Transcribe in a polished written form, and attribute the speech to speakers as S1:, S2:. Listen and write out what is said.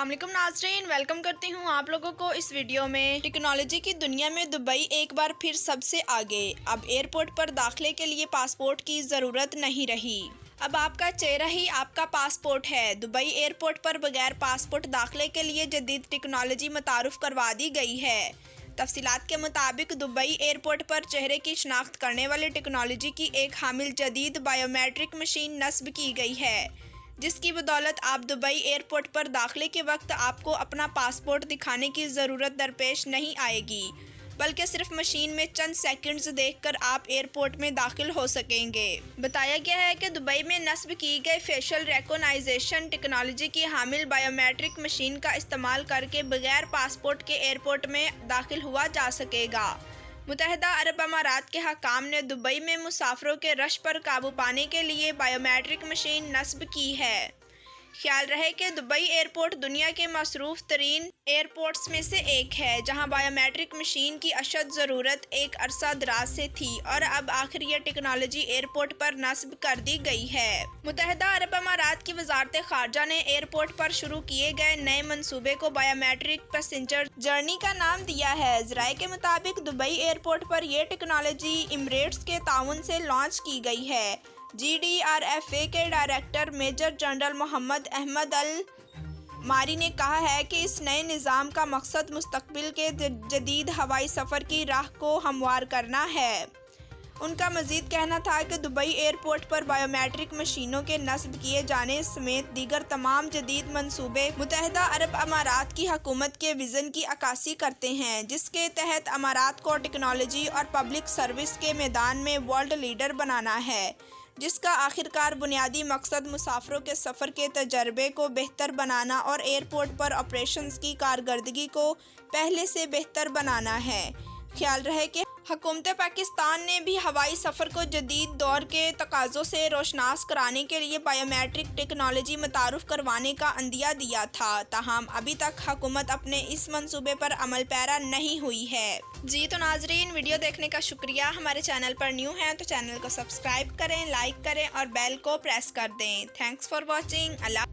S1: अस्सलाम वालेकुम नाज़रीन, वेलकम करती हूँ आप लोगों को इस वीडियो में। टेक्नोलॉजी की दुनिया में दुबई एक बार फिर सबसे आगे। अब एयरपोर्ट पर दाखिले के लिए पासपोर्ट की ज़रूरत नहीं रही। अब आपका चेहरा ही आपका पासपोर्ट है। दुबई एयरपोर्ट पर बगैर पासपोर्ट दाखिले के लिए जदीद टेक्नोलॉजी मुतारुफ करवा दी गई है। तफसीलात के मुताबिक दुबई एयरपोर्ट पर चेहरे की शनाख्त करने वाली टेक्नोलॉजी की एक हामिल जदीद बायोमेट्रिक मशीन नस्ब की गई है, जिसकी बदौलत आप दुबई एयरपोर्ट पर दाखिले के वक्त आपको अपना पासपोर्ट दिखाने की ज़रूरत दरपेश नहीं आएगी, बल्कि सिर्फ मशीन में चंद सेकंड्स देखकर आप एयरपोर्ट में दाखिल हो सकेंगे। बताया गया है कि दुबई में नस्ब की गई फेशियल रिकॉग्निशन टेक्नोलॉजी की हामिल बायोमेट्रिक मशीन का इस्तेमाल करके बगैर पासपोर्ट के एयरपोर्ट में दाखिल हुआ जा सकेगा। मुत्तहिदा अरब अमारात के हकाम ने दुबई में मुसाफिरों के रश पर काबू पाने के लिए बायोमेट्रिक मशीन नस्ब की है। ख्याल रहे कि दुबई एयरपोर्ट दुनिया के मसरूफ़ तरीन एयरपोर्ट्स में से एक है, जहां बायोमेट्रिक मशीन की अशद ज़रूरत एक अरसा दराज से थी और अब आखिर यह टेक्नोलॉजी एयरपोर्ट पर नस्ब कर दी गई है। मुत्तहिदा अरब अमारात की वजारत खारजा ने एयरपोर्ट पर शुरू किए गए नए मंसूबे को बायोमेट्रिक पैसेंजर जर्नी का नाम दिया है। ज़राए के मुताबिक दुबई एयरपोर्ट पर यह टेक्नोलॉजी इमरेट्स के ताउन से लॉन्च की गई है। GDRFA के director major general Mohammed Ahmed Al Marri ने कहा है कि इस नए निज़ाम का मकसद मुस्तकबिल के जदीद हवाई सफ़र की राह को हमवार करना है। उनका मज़ीद कहना था कि दुबई एयरपोर्ट पर बायोमेट्रिक मशीनों के नस्ब किए जाने समेत दीगर तमाम जदीद मंसूबे मुत्तहिदा अरब अमारात की हुकूमत के विज़न की अक्कासी करते हैं, जिसके तहत अमारात को टेक्नोलॉजी और पब्लिक सर्विस के मैदान में वर्ल्ड लीडर बनाना है, जिसका आखिरकार बुनियादी मकसद मुसाफिरों के सफ़र के तजर्बे को बेहतर बनाना और एयरपोर्ट पर ऑपरेशंस की कारकर्दगी को पहले से बेहतर बनाना है। ख्याल रहे कि हुकूमत पाकिस्तान ने भी हवाई सफ़र को जदीद दौर के तकाज़ों से रोशनास कराने के लिए बायोमेट्रिक टेक्नोलॉजी मुतारुफ करवाने का अंदिया दिया था, ताहम अभी तक हुकूमत अपने इस मंसूबे पर अमल पैरा नहीं हुई है। जी तो नाजरीन, वीडियो देखने का शुक्रिया। हमारे चैनल पर न्यू हैं तो चैनल को सब्सक्राइब करें, लाइक करें और बेल को प्रेस कर दें। Thanks for watching. अल्लाह।